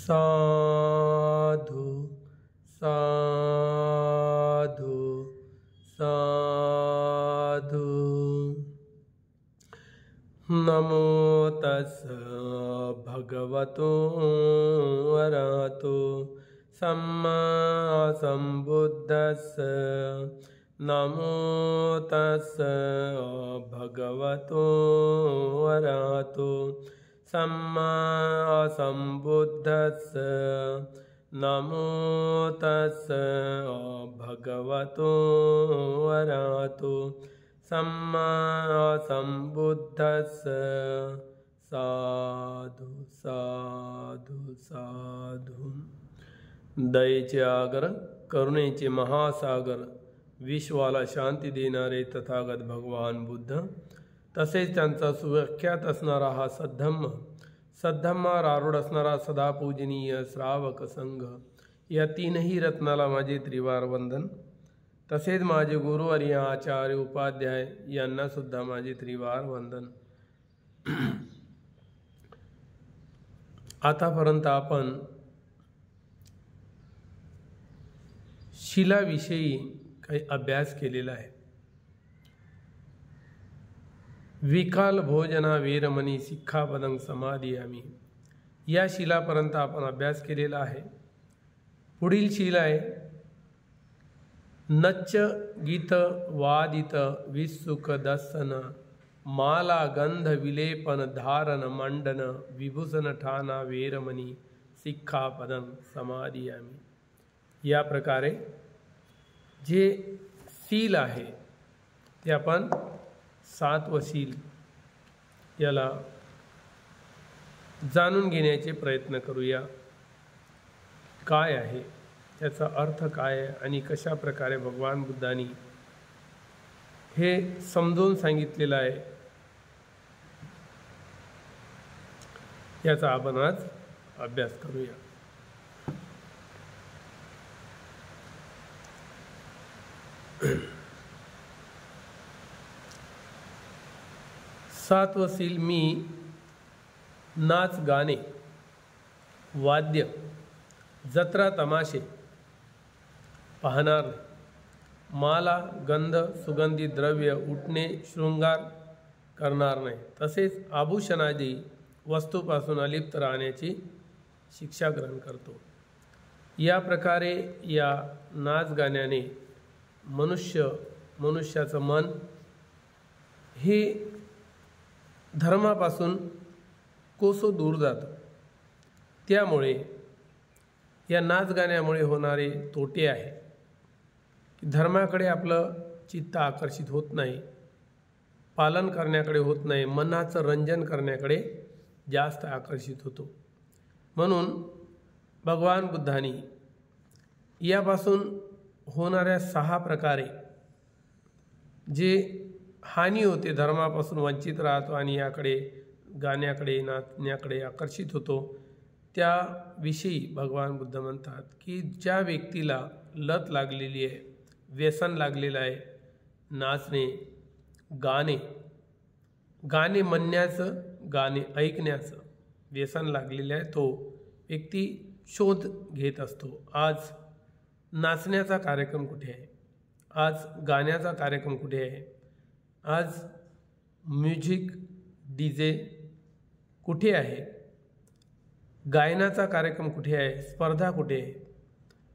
साधु साधु साधु। नमो तस्स भगवतो अरहतो सम्मा सम्बुद्धस्स। नमो तस्स भगवतो अरहतो सम्मा सम्बुद्धस्स। नमो तस्स भगवतो अरहतो सम्मा सम्बुद्धस्स। साधु साधु साधु। दयेचे आगर, करुणेचे महासागर, विश्वाला शांती देणारे तथागत भगवान बुद्ध, तसेच त्यांचा सुव्याख्यात असणारा हा सद्धम्म, सद्धम्मावर आरूढ असणारा सदापूजनीय श्रावक संघ, या तीनही रत्नाला माझे त्रिवार वंदन। तसेच माझे गुरुवर्य आचार्य उपाध्याय यांना सुद्धा माझे त्रिवार वंदन। आतापर्यंत आपण शिलाविषयी काही अभ्यास केलेला आहे। विकाल भोजना वेरमणी सिक्खापदं समादियामि, या शिलापर्यंत आपण अभ्यास केलेला आहे। पुढील शिला आहे नच्च गीत वादित विसुख दर्शन माला गंध विलेपन धारण मंडन विभूषण ठाना वेरमणी सिक्खापदं समादियामि। या प्रकारे जे शील आहे ते आपण सातवं शील याला जाणून घेण्याचे प्रयत्न करूया। काय आहे त्याचा अर्थ काय आहे आणि कशा प्रकारे भगवान बुद्धांनी हे समजून सांगितलेलं आहे, याचा आपण आज अभ्यास करूया। सातवं शील, मी नाच गाणे वाद्य जत्रा तमाशे पाहणार, माला गंध सुगंधी द्रव्य उठणे शृंगार करणार नाही, तसेच आभूषणादी वस्तूपासून अलिप्त राहण्याची शिक्षा ग्रहण करतो। या प्रकारे या नाच गाण्याने मनुष्याचं मन हे धर्मापासून कोसो दूर जातं। त्यामुळे या नाच गाण्यामुळे होणारे तोटे आहे की धर्माकडे आपलं चित्त आकर्षित होत नाही, पालन करण्याकडे होत नाही, मनाचं रंजन करण्याकडे जास्त आकर्षित होतो। म्हणून भगवान बुद्धांनी यापासून होणाऱ्या 6 प्रकारे जे हानी होते, धर्मापासून वंचित राहतो आणि याकडे गाण्याकडे नाचण्याकडे आकर्षित होतो, त्याविषयी भगवान बुद्ध म्हणतात की ज्या व्यक्तीला लत लागलेली आहे, व्यसन लागलेलं आहे, नाचणे गाणे म्हणण्याचं, गाणे ऐकण्याचं व्यसन लागलेलं आहे, तो व्यक्ती शोध घेत असतो। आज नाचण्याचा कार्यक्रम कुठे आहे, आज गाण्याचा कार्यक्रम कुठे आहे, आज म्युझिक डीजे कुठे आहे, गायनाचा कार्यक्रम कुठे आहे, स्पर्धा कुठे आहे,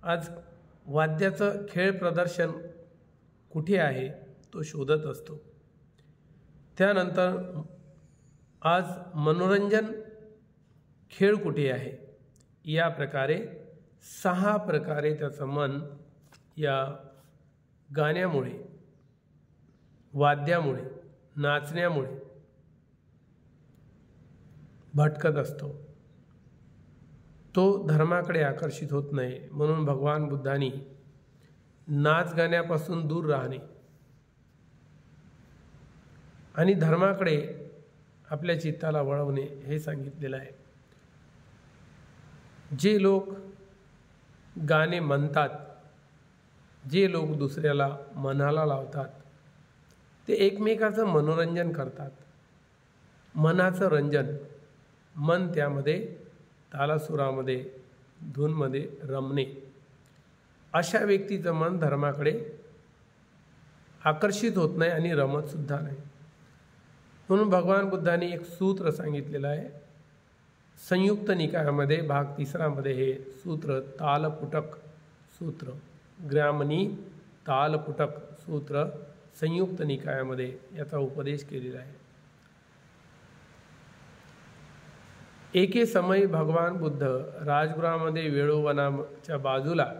आज वाद्याचं खेळ प्रदर्शन कुठे आहे, तो शोधत असतो। त्यानंतर आज मनोरंजन खेळ कुठे आहे, या प्रकारे 6 प्रकारे त्याचं मन या गाण्यामुळे, वाद्यामुळे, नाचण्यामुळे भटकत असतो, तो धर्माकडे आकर्षित होत नाही। म्हणून भगवान बुद्धांनी नाच गाण्यापासून दूर राहणे आणि धर्माकडे आपल्या चित्ताला वळवणे हे सांगितलेलं आहे। जे लोक गाणे म्हणतात, जे लोक दुसऱ्याला मनाला लावतात, ते एकमेकाचं मनोरंजन करतात, मनाचं रंजन, मन त्यामध्ये तालासुरामध्ये धूनमध्ये रमणे, अशा व्यक्तीचं मन धर्माकडे आकर्षित होत नाही आणि रमतसुद्धा नाही. म्हणून भगवान बुद्धांनी एक सूत्र सांगितलेलं आहे. संयुक्त निकायामध्ये भाग 3 मध्ये हे सूत्र तालपुटक सूत्र, ग्रामनी तालपुटक सूत्र संयुक्त निकायामध्ये याचा उपदेश केलेला आहे. एके समयी भगवान बुद्ध राजगृहामध्ये वेळोवनाच्या बाजूला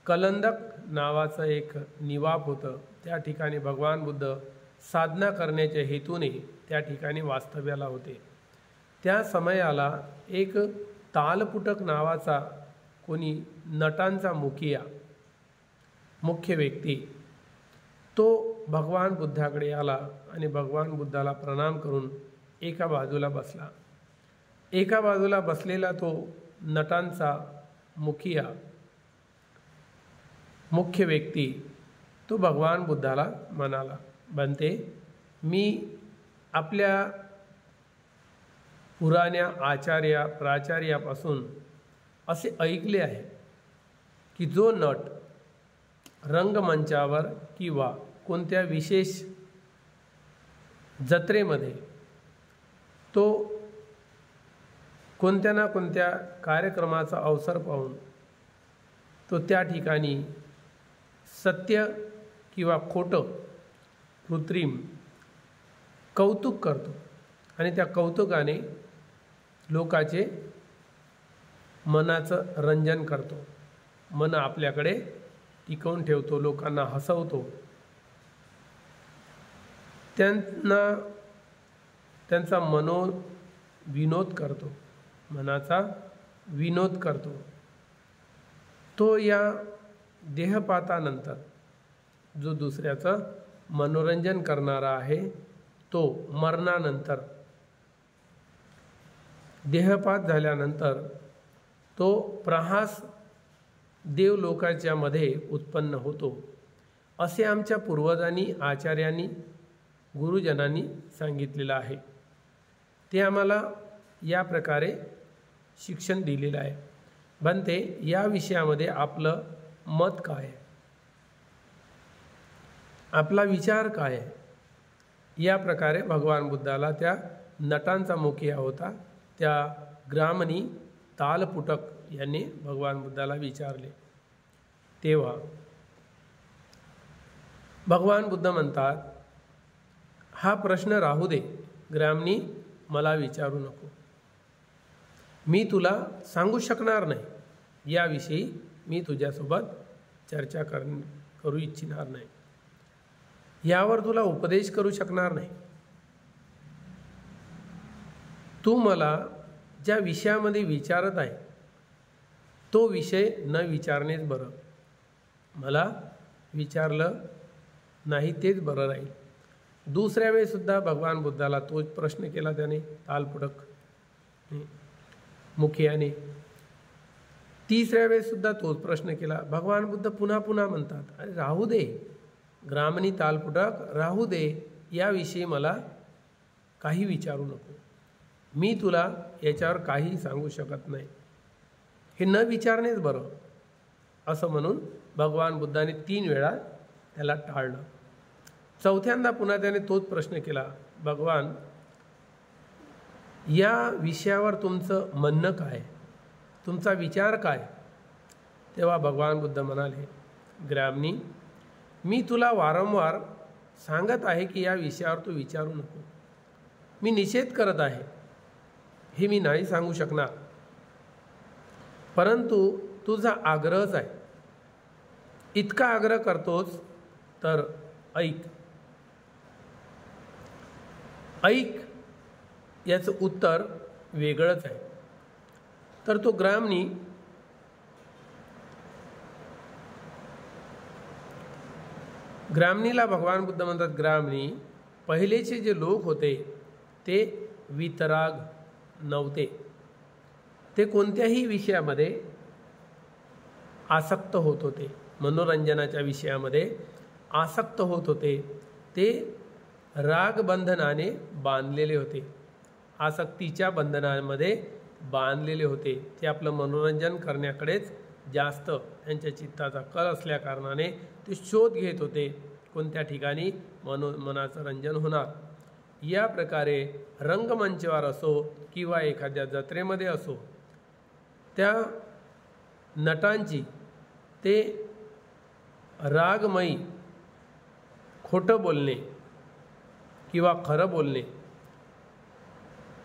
कलंदक नावाचं एक निवाप होतं. त्या ठिकाणी भगवान बुद्ध साधना करण्याच्या हेतूने त्या ठिकाणी वास्तव्याला होते. त्या समयाला एक तालपुटक नावाचा कोणी नटांचा मुख्य व्यक्ती तो भगवान बुद्धाकडे आला आणि भगवान बुद्धाला प्रणाम करून एका बाजूला बसला. एका बाजूला बसलेला तो नटांचा मुख्य व्यक्ती तो भगवान बुद्धाला म्हणाला, बनते, मी आपल्या पुराण्या प्राचार्यापासून असे ऐकले आहे की जो नट रंगमंचावर किंवा कोणत्या विशेष जत्रेमध्ये तो कोणत्या ना कोणत्या कार्यक्रमाचा अवसर पाहून तो त्या ठिकाणी सत्य किंवा खोटं कृत्रिम कौतुक करतो आणि त्या कौतुकाने लोकाचे मनाचं रंजन करतो, मन आपल्याकडे टिकवून ठेवतो, लोकांना हसवतो, त्यांचा विनोद करतो, मनाचा विनोद करतो. तो या देहपातानंतर जो दुसऱ्याचं मनोरंजन करणारा आहे तो मरणानंतर देहपात झाल्यानंतर तो प्रहास देवलोकाच्या मध्ये उत्पन्न होतो, असे आमच्या पूर्वजांनी आचार्यांनी गुरुजनांनी सांगितलेलं आहे. ते आम्हाला या प्रकारे शिक्षण दिलेलं आहे. बनते, या विषयामध्ये आपलं मत काय आहे, आपला विचार काय आहे, या प्रकारे भगवान बुद्धाला त्या नटांचा मुखिया होता त्या ग्रामनी तालपुटक यांनी भगवान बुद्धाला विचारले. तेव्हा भगवान बुद्ध म्हणतात, हा प्रश्न राहू दे ग्रामनी, मला विचारू नको, मी तुला सांगू शकणार नाही, याविषयी मी तुझ्यासोबत चर्चा करू इच्छिणार नाही, यावर तुला उपदेश करू शकणार नाही. तू मला ज्या विषयामध्ये विचारत आहे तो विषय न विचारणेच बरं, मला विचारलं नाही तेच बरं राहील. दुसऱ्या वेळेसुद्धा भगवान बुद्धाला तोच प्रश्न केला त्याने तालपुटक मुखियाने. तिसऱ्या वेळेसुद्धा तोच प्रश्न केला. भगवान बुद्ध पुन्हा म्हणतात, अरे राहू दे ग्रामनी तालपुटक, राहू दे, याविषयी मला काही विचारू नको, मी तुला याच्यावर काही सांगू शकत नाही, हे न विचारणेच बरं, असं म्हणून भगवान बुद्धाने 3 वेळा त्याला टाळलं. चौथ्यांदा पुन्हा त्याने तोच प्रश्न केला, भगवान या विषयावर तुमचं म्हणणं काय, तुमचा विचार काय. तेव्हा भगवान बुद्ध म्हणाले, ग्रामनी, मी तुला वारंवार सांगत आहे की या विषयावर तू विचारू नको, मी निषेध करत आहे, हे मी नाही सांगू शकणार, परंतु तुझा आग्रहच आहे, इतका आग्रह करतोच तर ऐक, याचं उत्तर वेगळंच आहे. तर तो ग्रामनीला भगवान बुद्ध म्हणतात, ग्रामनी, पहिलेचे जे लोक होते ते वितराग नव्हते, ते कोणत्याही विषयामध्ये आसक्त होत होते, मनोरंजनाच्या विषयामध्ये आसक्त होत होते, ते रागबंधनाने बांधलेले होते, आसक्तीच्या बंधनामध्ये बांधलेले होते. ते आपलं मनोरंजन करण्याकडेच जास्त त्यांच्या चित्ताचा कल असल्याकारणाने ते शोध घेत होते कोणत्या ठिकाणी मनाचं रंजन होणार. या प्रकारे रंगमंचावर असो किंवा एखाद्या जत्रेमध्ये असो, त्या नटांची ते रागमयी खोटं बोलणे किंवा खरं बोलणे,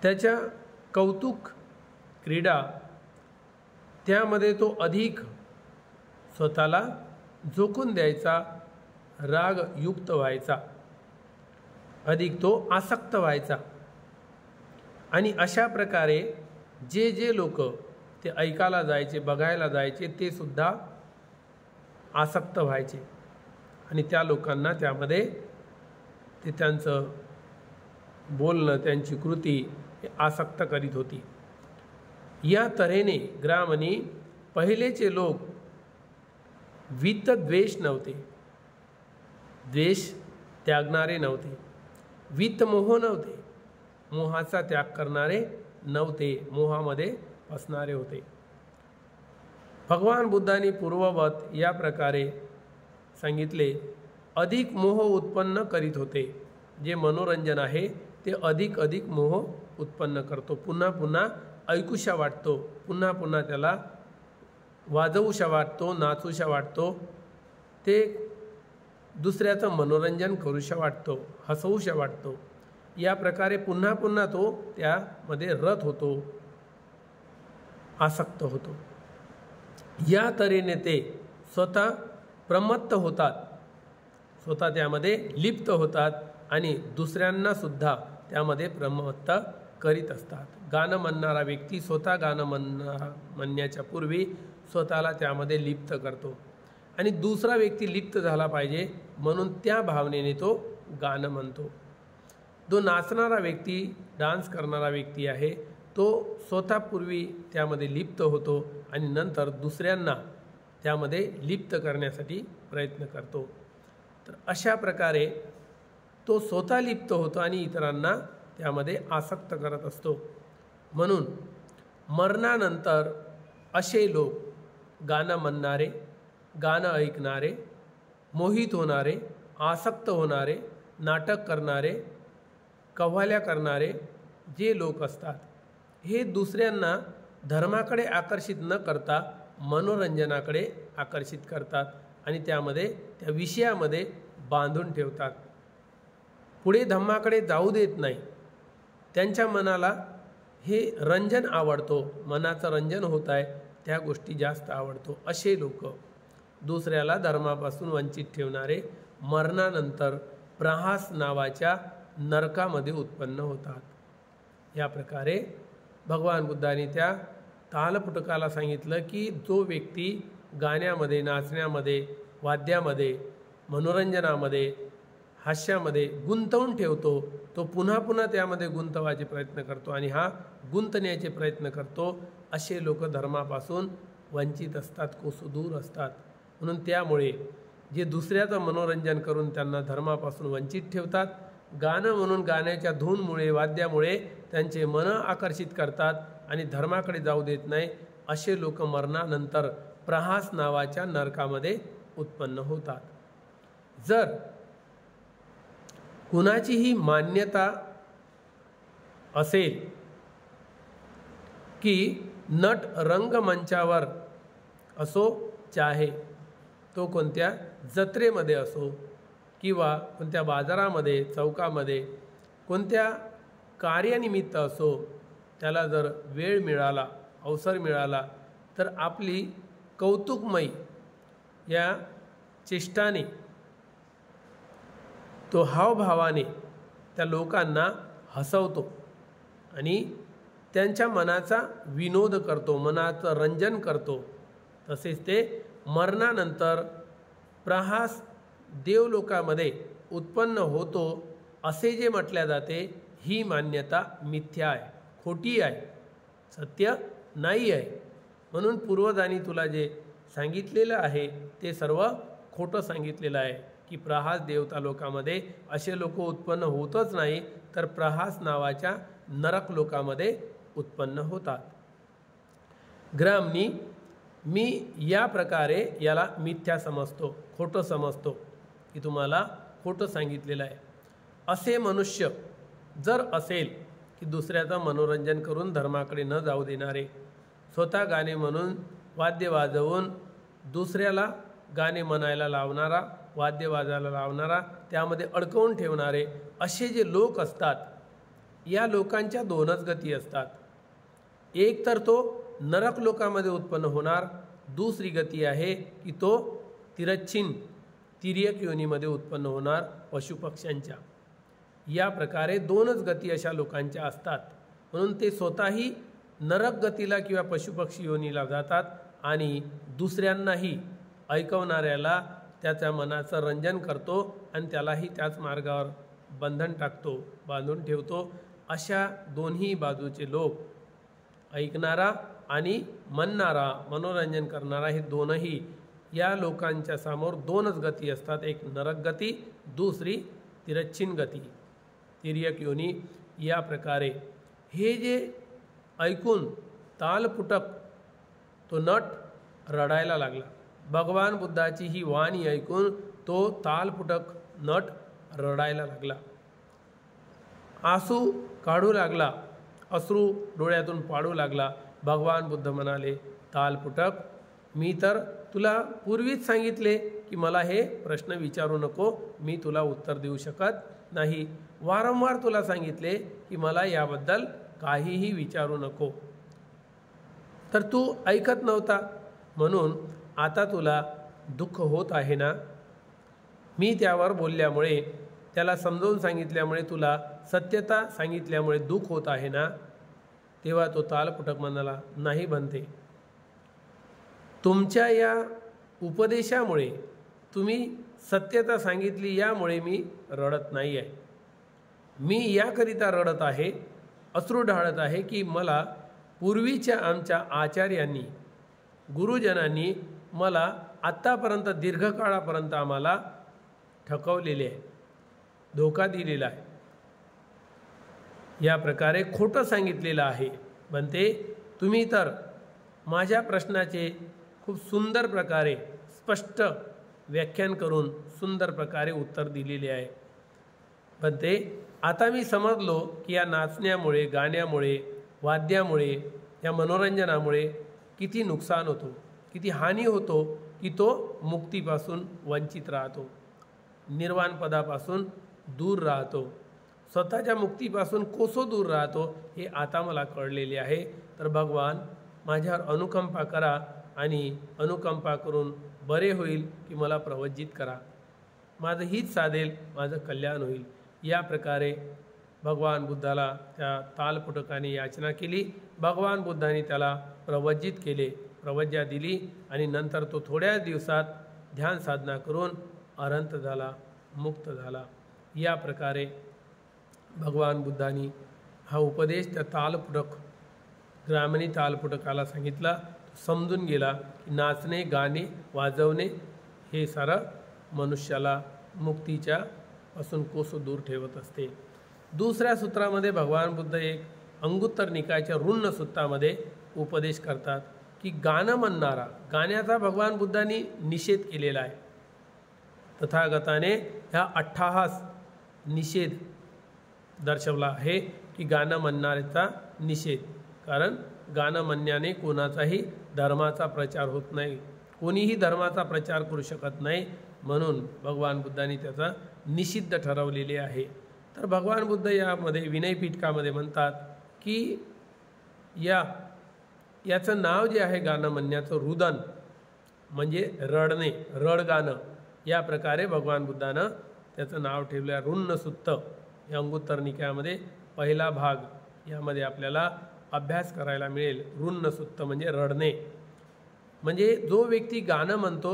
त्याच्या कौतुक क्रीडा, त्यामध्ये तो अधिक स्वतःला झोकून द्यायचा, रागयुक्त व्हायचा, अधिक तो आसक्त व्हायचा. आणि अशा प्रकारे जे जे लोक ते ऐकायला जायचे, बघायला जायचे, ते सुद्धा आसक्त व्हायचे आणि त्या लोकांना त्यामध्ये ते त्यांचं बोलणं, त्यांची कृती हे आसक्त करीत होती. या तऱ्हेने ग्रामनी पहिलेचे लोक वित्तद्वेष नव्हते, द्वेष त्यागणारे नव्हते, वित्तमोह नव्हते, मोहाचा त्याग करणारे नव्हते, मोहामध्ये फसणारे होते. भगवान बुद्धांनी पूर्ववत या प्रकारे सांगितले, अधिक मोह उत्पन्न करीत होते. जे मनोरंजन आहे ते अधिक अधिक मोह उत्पन्न करतो. पुन्हा पुन्हा ऐकूशा वाटतो, पुन्हा पुन्हा त्याला वाजवूशा वाटतो, नाचूशा वाटतो, ते दुसऱ्याचं मनोरंजन करूशा वाटतो, हसवूशा वाटतो. या प्रकारे पुन्हा पुन्हा तो त्यामध्ये रत होतो, आसक्त होतो. या तऱ्हेने ते स्वतः प्रमत्त होतात, स्वतः त्यामध्ये लिप्त होतात आणि दुसऱ्यांना सुद्धा त्यामध्ये प्रमत्त करीत असतात. गाणं म्हणणारा व्यक्ती स्वतः गाणं म्हणण्याच्या पूर्वी स्वतःला त्यामध्ये लिप्त करतो आणि दुसरा व्यक्ती लिप्त झाला पाहिजे म्हणून त्या भावनेने तो गाणं म्हणतो. जो नाचणारा व्यक्ती, डान्स करणारा व्यक्ती आहे, तो स्वतःपूर्वी त्यामध्ये लिप्त होतो आणि नंतर दुसऱ्यांना त्यामध्ये लिप्त करण्यासाठी प्रयत्न करतो. तर अशा प्रकारे तो स्वतः लिप्त होतो आणि इतरांना त्यामध्ये आसक्त करत असतो. म्हणून मरणानंतर असे लोक गाणं म्हणणारे, गाणं ऐकणारे, मोहित होणारे, आसक्त होणारे, नाटक करणारे, कव्वाल्या करणारे जे लोक असतात, हे दुसऱ्यांना धर्माकडे आकर्षित न करता मनोरंजनाकडे आकर्षित करतात आणि त्यामध्ये त्या विषयामध्ये बांधून ठेवतात. पुढे धम्माकडे जाऊ देत नाही. त्यांच्या मनाला हे रंजन आवडतो, मनाचं रंजन होत आहे, त्या गोष्टी जास्त आवडतो. असे लोक दुसऱ्याला धर्मापासून वंचित ठेवणारे मरणानंतर प्रहास नावाच्या नरकामध्ये उत्पन्न होतात. या प्रकारे भगवान बुद्धांनी त्या तालपुटकाला सांगितलं की जो व्यक्ती गाण्यामध्ये, नाचण्यामध्ये, वाद्यामध्ये, मनोरंजनामध्ये, हास्यामध्ये गुंतवून ठेवतो, तो पुन्हा पुन्हा त्यामध्ये गुंतवायचे प्रयत्न करतो आणि हा गुंतण्याचे प्रयत्न करतो. असे लोक धर्मापासून वंचित असतात, कोसदूर असतात. म्हणून त्यामुळे जे दुसऱ्याचं मनोरंजन करून त्यांना धर्मापासून वंचित ठेवतात, गाणं म्हणून गाण्याच्या धूनमुळे, वाद्यामुळे त्यांचे मन आकर्षित करतात आणि धर्माकडे जाऊ देत नाही, असे लोक मरणानंतर प्रहास नावाच्या नरकामध्ये उत्पन्न होतात. जर कुणाचीही मान्यता असेल की नट रंगमंचावर असो, चाहे तो कोणत्या जत्रेमध्ये असो किंवा कोणत्या बाजारामध्ये, चौकामध्ये, कोणत्या कार्यानिमित्त असो, त्याला जर वेळ मिळाला, अवसर मिळाला तर आपली कौतुकमयी या चेष्टाने, तो हावभावाने त्या लोकांना हसवतो आणि त्यांच्या मनाचा विनोद करतो, मनाचं रंजन करतो. तसेच ते मरणानंतर प्रहास देवलोकामध्ये उत्पन्न होतो असे जे म्हटले जाते, ही मान्यता मिथ्या आहे, खोटी आहे, सत्य नाही आहे. म्हणून पूर्वजांनी तुला जे सांगितलेलं आहे ते सर्व खोटं सांगितलेलं आहे की प्रहास देवता लोकामध्ये असे लोक उत्पन्न होतच नाही, तर प्रहास नावाच्या नरक लोकामध्ये उत्पन्न होतात. ग्रामनी मी या प्रकारे याला मिथ्या समजतो, खोटं समजतो, की तुम्हाला खोटं सांगितलेलं आहे. असे मनुष्य जर असेल की दुसऱ्याचं मनोरंजन करून धर्माकडे न जाऊ देणारे, स्वतः गाणे म्हणून वाद्य वाजवून दुसऱ्याला गाणे म्हणायला लावणारा, वाद्य वाजायला लावणारा, त्यामध्ये अडकवून ठेवणारे असे जे लोक असतात, या लोकांच्या दोनच गती असतात. एक तर तो नरक लोकामध्ये उत्पन्न होणार, दुसरी गती आहे की तो तिर्यक योनीमध्ये उत्पन्न होणार पशुपक्ष्यांच्या. या प्रकारे दोनच गती अशा लोकांच्या असतात. म्हणून ते स्वतःही नरक गतीला किंवा पशुपक्षी योनीला जातात आणि दुसऱ्यांनाही, ऐकवणाऱ्याला त्याच्या मनाचं रंजन करतो आणि त्यालाही त्याच मार्गावर बंधन टाकतो, बांधून ठेवतो. अशा दोन्ही बाजूचे लोक, ऐकणारा आणि म्हणणारा, मनोरंजन करणारा, हे दोनही या लोकांच्या समोर दोनच गती असतात. एक नरक गती, दुसरी तिर्यक योनी. या प्रकारे हे जे ऐकून तालपुटक तो नट रडायला लागला. भगवान बुद्धाची ही वाणी ऐकून तो तालपुटक नट रडायला लागला, आसू काढू लागला, अश्रू डोळ्यातून पाडू लागला. भगवान बुद्ध म्हणाले, तालपुटक, मी तर तुला पूर्वीच सांगितले की मला हे प्रश्न विचारू नको, मी तुला उत्तर देऊ शकत नाही. वारंवार तुला सांगितले की मला याबद्दल काहीही विचारू नको, तर तू ऐकत नव्हता. म्हणून आता तुला दुःख होत आहे ना. मी त्यावर बोलल्यामुळे, त्याला समजावून सांगितल्यामुळे, तुला सत्यता सांगितल्यामुळे दुःख होत आहे ना. तेव्हा तो तालपुटक म्हणाला, नाही बनते, तुमच्या या उपदेशामुळे, तुम्ही सत्यता सांगितली यामुळे मी रडत नाही आहे. मी याकरिता रडत आहे, अश्रू ढाळत आहे की मला पूर्वीच्या आमच्या आचार्यांनी, गुरुजनांनी मला आत्तापर्यंत दीर्घकाळापर्यंत आम्हाला ठकवलेले आहे, धोका दिलेला आहे, या प्रकारे खोटं सांगितलेलं आहे. म्हणते, तुम्ही तर माझ्या प्रश्नाचे खूप सुंदर प्रकारे स्पष्ट व्याख्यान करून सुंदर प्रकारे उत्तर दिलेले आहे. म्हणते, आता मी समजलो की या नाचण्यामुळे, गाण्यामुळे, वाद्यामुळे, या मनोरंजनामुळे किती नुकसान होतो, किती हानी होतो, की तो मुक्तीपासून वंचित राहतो, निर्वाण पदापासून दूर राहतो, स्वतःच्या मुक्तीपासून कोसो दूर राहतो. हे आता मला कळलेले आहे. तर भगवान माझ्यावर अनुकंपा करा आणि अनुकंपा करून बरे होईल की मला प्रवज्जित करा, माझं हित साधेल, माझं कल्याण होईल. या प्रकारे भगवान बुद्धाला त्या तालपुटकाने याचना केली. भगवान बुद्धाने त्याला प्रवज्जित केले, प्रवज्जा दिली आणि नंतर तो थोड्या दिवसात ध्यान साधना करून अरहंत झाला, मुक्त झाला. या प्रकारे भगवान बुद्धांनी हा उपदेश त्या तालपुटक, ग्रामणी तालपुटकाला सांगितला. समजून गेला की नाचणे, गाणे, वाजवणे हे सारं मनुष्याला मुक्तीच्या पासून कोसो दूर ठेवत असते. दुसऱ्या सूत्रामध्ये भगवान बुद्ध एक अंगुत्तर निकायच्या ऋण सूत्रामध्ये उपदेश करतात की गाणं म्हणणारा, गाण्याचा भगवान बुद्धांनी निषेध केलेला आहे. तथागताने ह्या अट्टहास निषेध दर्शवला आहे की गाणं म्हणणाऱ्याचा निषेध. कारण गाणं म्हणण्याने कोणाचाही धर्माचा प्रचार होत नाही, कोणीही धर्माचा प्रचार करू शकत नाही. म्हणून भगवान बुद्धांनी त्याचा निषिद्ध ठरवलेले आहे. तर भगवान बुद्ध यामध्ये विनयपीठकामध्ये म्हणतात की याचं नाव जे आहे गाणं म्हणण्याचं, रुदन म्हणजे रडणे, रडगाणं, या प्रकारे भगवान बुद्धानं त्याचं नाव ठेवलं आहे. ऋण सुत्त या अंगुत्तर निकायामध्ये पहिला भाग, यामध्ये आपल्याला अभ्यास करायला मिळेल. ऋण सुत्त म्हणजे रडणे, म्हणजे जो व्यक्ती गाणं म्हणतो,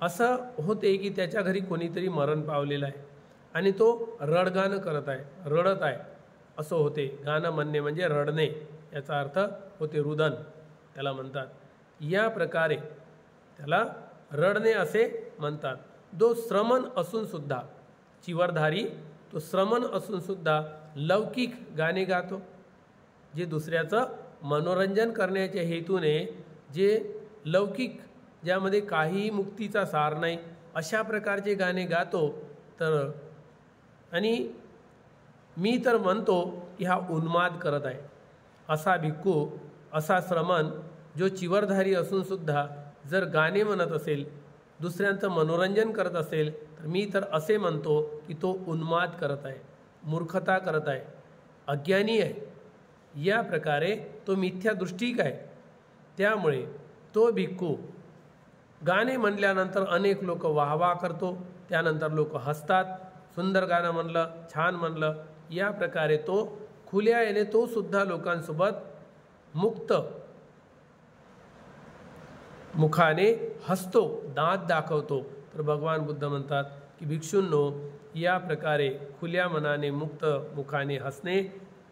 असं होते की त्याच्या घरी कोणीतरी मरण पावलेलं आहे आणि तो रडगाणं करत आहे, रडत आहे, असं होते. गाणं म्हणणे म्हणजे रडणे, याचा अर्थ होते रुदन, त्याला म्हणतात. या प्रकारे त्याला रडणे असे म्हणतात. जो श्रमण असूनसुद्धा, चिवरधारी, तो श्रमण असूनसुद्धा लौकिक गाणे गातो, जे दुसऱ्याचं मनोरंजन करण्याच्या हेतूने जे लौकिक, ज्यामध्ये काहीही मुक्तीचा सार नाही, अशा प्रकारचे गाणे गातो. तर आणि मी तर म्हणतो की हा उन्माद करत आहे. असा भिक्खू, असा श्रमण जो चिवरधारी असूनसुद्धा जर गाणे म्हणत असेल, दुसऱ्यांचं मनोरंजन करत असेल, तर मी तर असे म्हणतो की तो उन्माद करत आहे, मूर्खता करत आहे, अज्ञानी आहे. या प्रकारे तो मिथ्यादृष्टिक आहे. त्यामुळे तो भिक्खू गाणे म्हणल्यानंतर अनेक लोक वाहवा करतो, त्यानंतर लोक हसतात, सुंदर गाणं म्हणलं, छान म्हणलं. या प्रकारे तो खुल्या याने तो सुद्धा लोकांसोबत मुक्त मुखाने हसतो, दात दाखवतो. तर भगवान बुद्ध म्हणतात की भिक्षूंनो, या प्रकारे खुल्या मनाने मुक्त मुखाने हसणे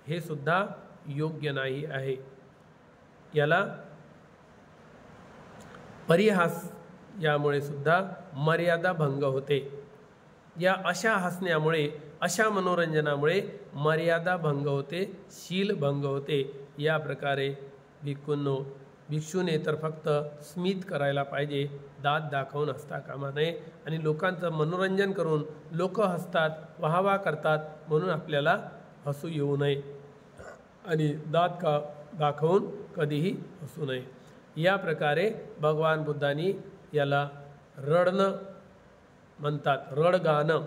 हे सुद्धा योग्य नाही आहे. याला परिहास यामुळे सुद्धा मर्यादा भंग होते. या अशा हसण्यामुळे, अशा मनोरंजनामुळे मर्यादा भंग होते, शील भंग होते. या प्रकारे भिक्षूने तर फक्त स्मित करायला पाहिजे, दात दाखवून हसता कामा नये. आणि लोकांचं मनोरंजन करून लोक हसतात, वाहवा करतात म्हणून आपल्याला हसू येऊ नये आणि दात दाखवून कधीही हसू नये. या प्रकारे भगवान बुद्धांनी याला रडणं म्हणतात. रडगाणं,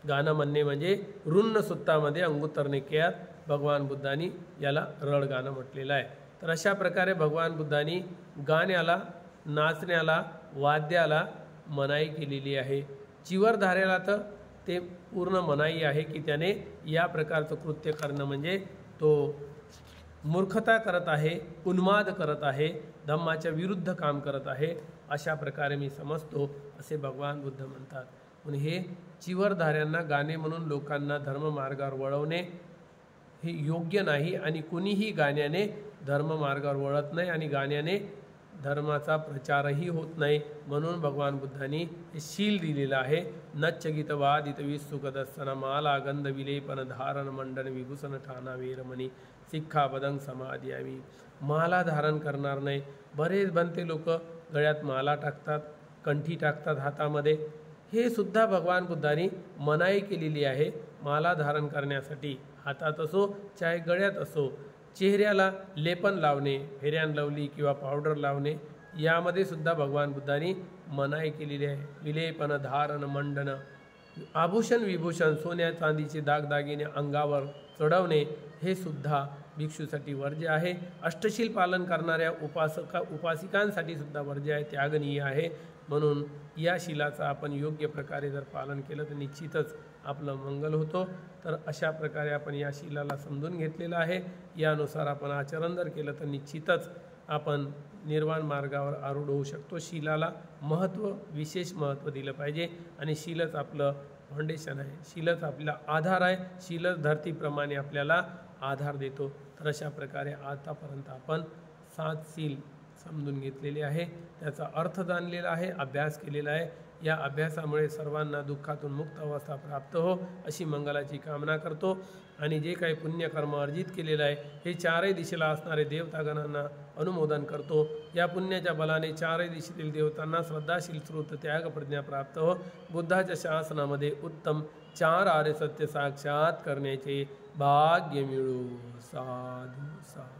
गाणं म्हणणे म्हणजे रुन्न सुत्तामध्ये अंगुत्तरने केयात भगवान बुद्धांनी याला रडगाणं म्हटलेलं आहे. तर अशा प्रकारे भगवान बुद्धांनी गाण्याला, नाचण्याला, वाद्याला मनाई केलेली आहे. चिवरधाऱ्याला तर ते पूर्ण मनाई आहे की त्याने या प्रकारचं कृत्य करणं म्हणजे तो मूर्खता करत आहे, उन्माद करत आहे, धम्माच्या विरुद्ध काम करत आहे. अशा प्रकारे मी समजतो, असे भगवान बुद्ध म्हणतात. म्हणून हे चिवरधाऱ्यांना गाणे म्हणून लोकांना धर्ममार्गावर वळवणे हे योग्य नाही. आणि कुणीही गाण्याने धर्ममार्गावर वळत नाही आणि गाण्याने धर्माचा प्रचारही होत नाही. म्हणून भगवान बुद्धांनी हे शील दिलेलं आहे. नच्च गीतवादित विसुखदर्शन माला गंध विलेपन धारण मंडन विभूषण ठाणा वीरमणी शिक्षापदं समाधियामी. माला धारण करणार नाही. बरेच बनते लोक गळ्यात माला टाकतात, कंठी टाकतात हातामध्ये. हे सुद्धा भगवान बुद्धांनी मनाई केलेली आहे. माला धारण करण्यासाठी हातात असो चाहे गळ्यात असो, चेहऱ्याला लेपन लावणे, फेऱ्यान लवली किंवा पावडर लावणे, यामध्ये सुद्धा भगवान बुद्धांनी मनाई केलेली आहे. विलेपन धारण मंडन, आभूषण विभूषण, सोन्या चांदीचे दागदागिने अंगावर चढवणे हे सुद्धा भिक्षूसाठी वर्ज्य आहे. अष्टशील पालन करणाऱ्या उपासिकांसाठी सुद्धा वर्ज्य आहे, त्यागनीय आहे. म्हणून या शीलाचं आपण योग्य प्रकारे जर पालन केलं तर निश्चितच आपलं मंगल होतो. तर अशा प्रकारे आपण या शीलाला समजून घेतलेलं आहे. यानुसार आपण आचरण जर केलं तर निश्चितच आपण निर्वाण मार्गावर आरूढ होऊ शकतो. शीलाला महत्त्व, विशेष महत्त्व दिलं पाहिजे आणि शीलच आपलं फाउंडेशन आहे, शीलच आपला आधार आहे. शीलच धरतीप्रमाणे आपल्याला आधार देतो. तर अशा प्रकारे आतापर्यंत आपण 7 शील समजून घेतलेले आहे, त्याचा अर्थ जाणलेला आहे, अभ्यास केलेला आहे. या अभ्यासामुळे सर्वांना दुःखातून मुक्त अवस्था प्राप्त हो अशी मंगलाची कामना करतो. आणि जे काही पुण्यकर्म अर्जित केलेलं आहे हे चारही दिशेला असणारे देवतागणांना अनुमोदन करतो. या पुण्याच्या बलाने चारही दिशेतील देवतांना श्रद्धाशील श्रुत त्याग प्रज्ञा प्राप्त हो. बुद्धाच्या शासनामध्ये उत्तम 4 आर्य सत्य साक्षात करण्याचे भाग्य मिळो. साधू साधू.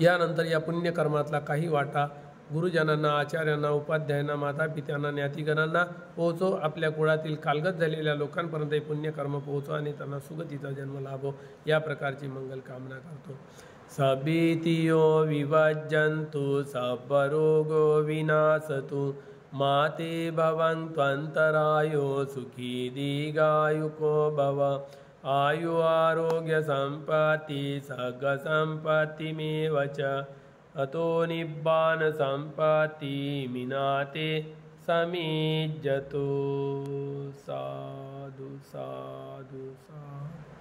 यानंतर या पुण्यकर्मातला काही वाटा गुरुजनांना, आचार्यांना, उपाध्यायांना, मातापित्यांना, ज्ञातिगणांना पोहोचो. आपल्या कुळातील कालगत झालेल्या लोकांपर्यंत हे पुण्यकर्म पोहोचो आणि त्यांना सुगतीचा जन्म लाभो. या प्रकारची मंगल कामना करतो. सबीतियो विभज्यन्तु सर्वरोगो विनाशतु माते भवन्त्वन्तरायो सुखी दीर्घायुको भव. आयु आरोग्य संपत्ति सर्ग संपत्तिमेव च अतो निब्बान संपत्ति मिनाते समीज्यतो. साधु साधु साधु.